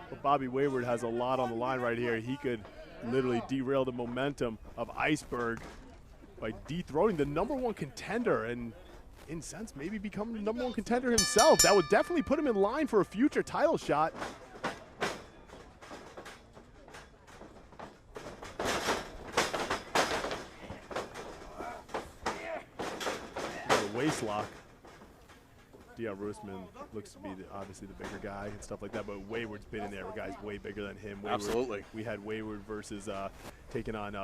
But Bobby Wayward has a lot on the line right here. He could literally derail the momentum of Iceberg by dethroning the #1 contender and, in a sense, maybe becoming the #1 contender himself. That would definitely put him in line for a future title shot. Waist lock. Deonn Rusman looks to be obviously the bigger guy and stuff like that, but Wayward's been in there with guys way bigger than him. Wayward, absolutely. We had Wayward versus taking on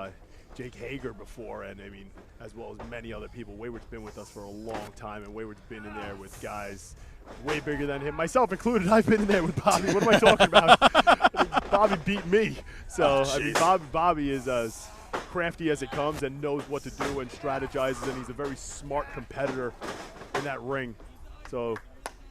Jake Hager before, and I mean, as well as many other people. Wayward's been with us for a long time, and Wayward's been in there with guys way bigger than him, myself included. I've been in there with Bobby. What am I talking about? Bobby beat me. So, I mean, Bobby is as crafty as it comes and knows what to do and strategizes, and he's a very smart competitor in that ring. So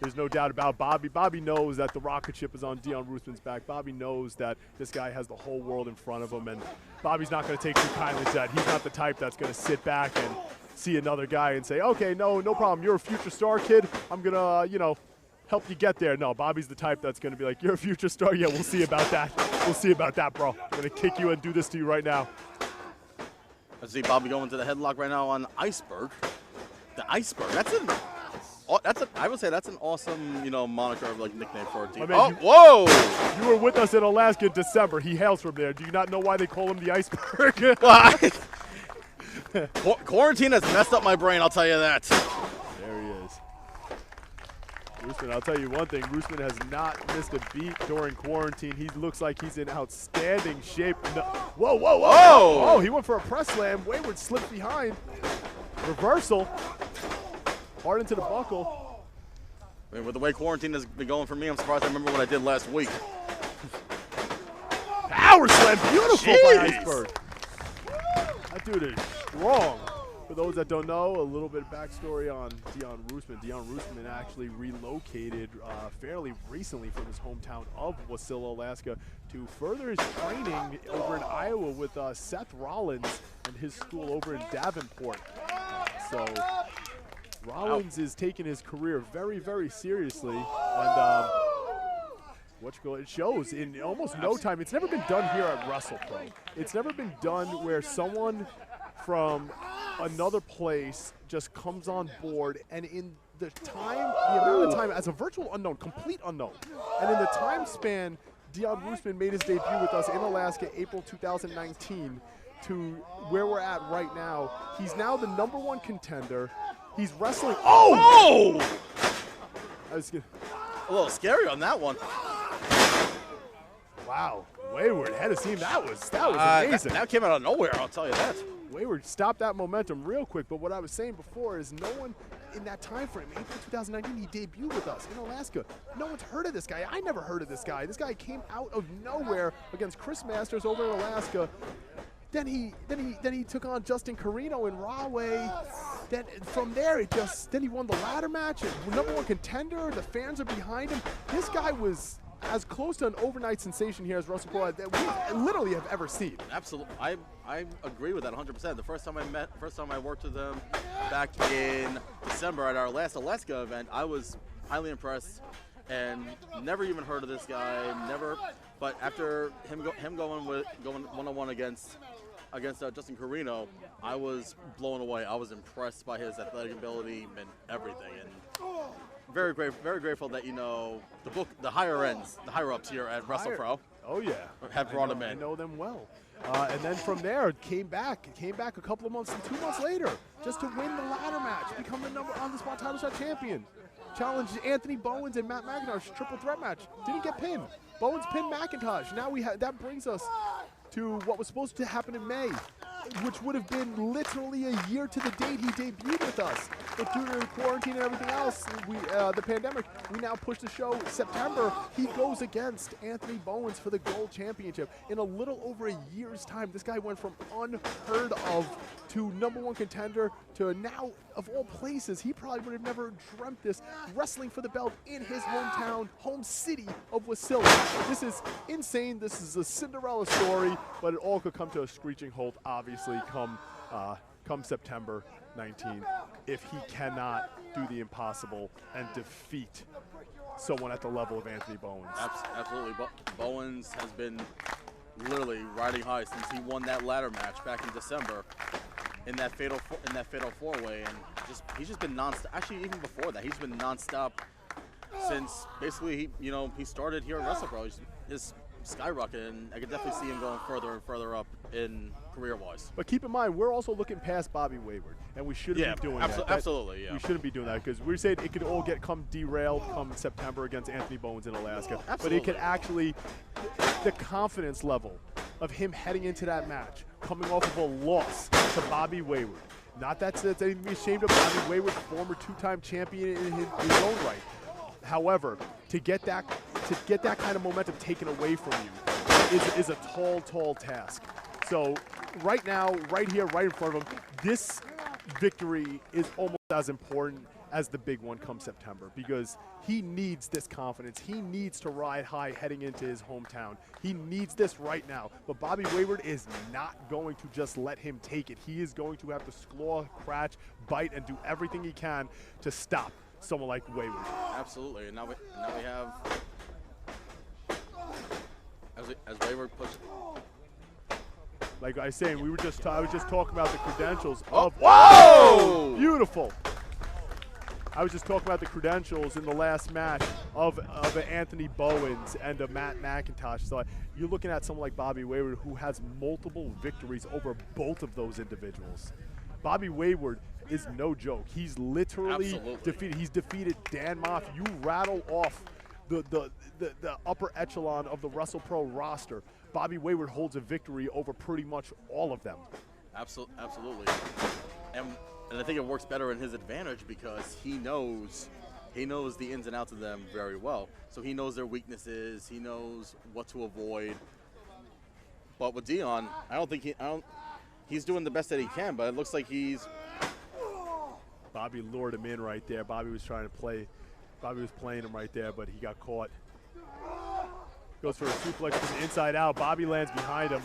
there's no doubt about Bobby. Bobby knows that the rocket ship is on Deonn Rusman's back. Bobby knows that this guy has the whole world in front of him, and Bobby's not going to take too kindly to that. He's not the type that's going to sit back and see another guy and say, okay, no problem. You're a future star, kid. I'm going to, help you get there. No, Bobby's the type that's going to be like, you're a future star? Yeah, we'll see about that. We'll see about that, bro. I'm going to kick you and do this to you right now. I see Bobby going to the headlock right now on Iceberg. The Iceberg. I would say that's an awesome, moniker of nickname for a team. Whoa! You were with us in Alaska in December. He hails from there. Do you not know why they call him the Iceberg? Quarantine has messed up my brain, I'll tell you that. There he is. Rusman, I'll tell you one thing. Rusman has not missed a beat during quarantine. He looks like he's in outstanding shape. No. Whoa! Oh, he went for a press slam. Wayward slipped behind. Reversal. Hard into the buckle. I mean, with the way quarantine has been going for me, I'm surprised I remember what I did last week. Power slam. Beautiful by Iceberg. That dude is strong. For those that don't know, a little bit of backstory on Deonn Rusman. Deonn Rusman actually relocated fairly recently from his hometown of Wasilla, Alaska, to further his training over in Iowa with Seth Rollins and his school over in Davenport. So Rollins is taking his career very, very seriously, and it shows in almost no time. It's never been done here at WrestlePro. It's never been done where someone from another place just comes on board, and in the amount of time as a virtual unknown, complete unknown, and in the time span, Deonn Rusman made his debut with us in Alaska, April 2019, to where we're at right now. He's now the #1 contender. He's wrestling. Oh! I was a little scary on that one. Wow, Wayward head of steam. That was amazing. That came out of nowhere, I'll tell you that. Wayward stopped that momentum real quick, but what I was saying before is no one in that time frame, April 2019, he debuted with us in Alaska. No one's heard of this guy. I never heard of this guy. This guy came out of nowhere against Chris Masters over in Alaska. Then he took on Justin Carino in Rahway. Then from there, then he won the ladder match. #1 contender. The fans are behind him. This guy was as close to an overnight sensation here as WrestlePro that we literally have ever seen. Absolutely, I agree with that 100%. The first time I worked with him back in December at our last Alaska event, I was highly impressed and never even heard of this guy. But after him going one-on-one against Justin Carino, I was blown away. I was impressed by his athletic ability and everything, and very grateful that the higher ups here at WrestlePro. Oh yeah, have brought him in. I know them well. And then from there, came back a couple of months, 2 months later, just to win the ladder match, become the on-the-spot title shot champion. Challenged Anthony Bowens and Matt McIntosh, triple threat match. Didn't get pinned. Bowens pinned McIntosh. Now that brings us to what was supposed to happen in May, which would have been literally a year to the date he debuted with us. But due to quarantine and everything else, the pandemic, we now push the show September. He goes against Anthony Bowens for the Gold Championship. In a little over a year's time, this guy went from unheard of to #1 contender to now, of all places, he probably would have never dreamt this, wrestling for the belt in his hometown, home city of Wasilla. This is insane. This is a Cinderella story, but it all could come to a screeching halt, obviously, come September 19th, if he cannot do the impossible and defeat someone at the level of Anthony Bowens. Absolutely. Bowens has been literally riding high since he won that ladder match back in December in that fatal four-way, and he's just been nonstop. Actually, even before that, he's been nonstop since basically he started here at WrestlePro. His skyrocketed, and I could definitely see him going further and further up in career-wise. But keep in mind, we're also looking past Bobby Wayward, and we shouldn't be doing that. Absolutely, yeah. We shouldn't be doing that because we're saying it could all come derailed come September against Anthony Bowens in Alaska. Absolutely. But it could actually, the confidence level of him heading into that match, coming off of a loss to Bobby Wayward. Not that's anything to be ashamed of. Bobby Wayward, former two-time champion in his own right. However, to get that kind of momentum taken away from you is a tall task. So right now, right here, right in front of him, this victory is almost as important as the big one come September, because he needs this confidence. He needs to ride high heading into his hometown. He needs this right now. But Bobby Wayward is not going to just let him take it. He is going to have to claw, crouch, bite, and do everything he can to stop someone like Wayward. Absolutely. And now we have, as Wayward pushes. Like I was saying, I was just talking about the credentials of. Whoa! Beautiful. I was just talking about the credentials in the last match of Anthony Bowens and of Matt McIntosh. So you're looking at someone like Bobby Wayward, who has multiple victories over both of those individuals. Bobby Wayward is no joke. He's literally defeated. He's defeated Dan Moff. You rattle off the upper echelon of the WrestlePro roster. Bobby Wayward holds a victory over pretty much all of them. Absolutely. And I think it works better in his advantage because he knows the ins and outs of them very well. So he knows their weaknesses. He knows what to avoid. But with Deonn, he's doing the best that he can. But it looks like Bobby lured him in right there. Bobby was trying to play. Bobby was playing him right there, but he got caught. Goes for a suplex from the inside out. Bobby lands behind him.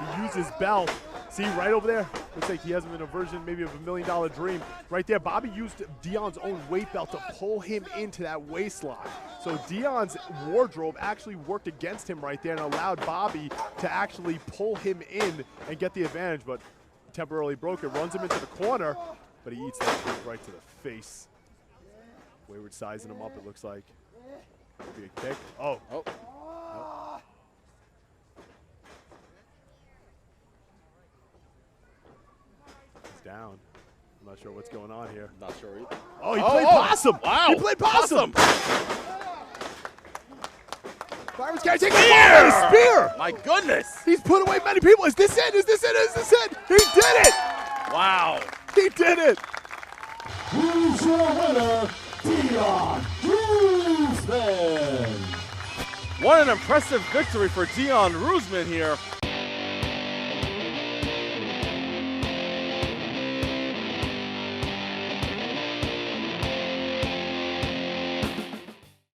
He used his belt. See, right over there? Looks like he has him in a version maybe of $1 Million Dream. Right there, Bobby used Deonn's own weight belt to pull him into that waistline. So Deonn's wardrobe actually worked against him right there and allowed Bobby to actually pull him in and get the advantage, but temporarily broke it. Runs him into the corner, but he eats that kick right to the face. Wayward sizing him up, it looks like. Maybe a kick. Oh. Down. I'm not sure what's going on here. Not sure either. Oh, he played possum. Wow. He played possum. Byron's guy taking a spear. My goodness. He's put away many people. Is this it? Is this it? Is this it? He did it. Wow. He did it. Who's your winner? Deonn Rusman. What an impressive victory for Deonn Rusman here.